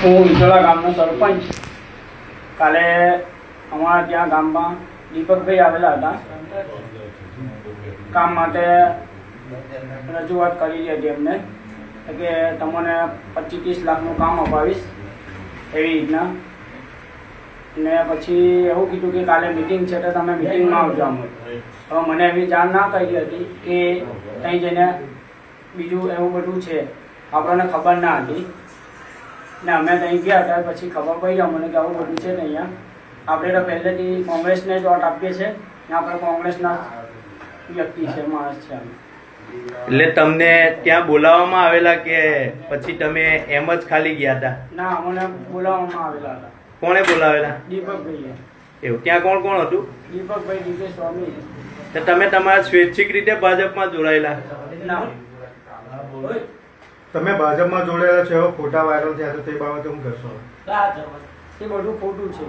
હું વિઠોલા ગામનો સરપંચ. કાલે અમારા ત્યાં ગામમાં દીપકભાઈ આવેલા હતા. કામ માટે રજૂઆત કરેલી હતી એમને કે તમને 25-30 લાખનું કામ અપાવીશ એવી રીતના. ને પછી એવું કીધું કે કાલે મિટિંગ છે તો તમે મિટિંગમાં આવજો. હવે મને એવી જાણ ના કરી હતી કે ત્યાં જઈને બીજું એવું બધું છે, આપણને ખબર ના હતી. ને અમે ત્યાં ગયા હતા પછી ખબર પડી અમને કે આવું બધું છે ને અહીંયા આપણે તો પહેલેથી કોંગ્રેસને જ વોટ આપીએ છીએ ને આપણે કોંગ્રેસના વ્યક્તિ છે, માણસ છે. એટલે તમને ત્યાં બોલાવવામાં આવેલા કે પછી તમે એમ જ ખાલી ગયા હતા? ના, અમને બોલાવવામાં આવેલા હતા. કોણે બોલાવેલા? દીપકભાઈએ. એવું? ત્યાં કોણ કોણ હતું? દીપકભાઈ ડીકે સ્વામી. તો તમે તમારા સ્વૈચ્છિક રીતે ભાજપમાં જોડાયેલા? ના. તમે ભાજપમાં જોડાયેલા છો, ફોટા વાયરલ થયા તો તે બાબતે શું કરશો? એ બધું ખોટું છે.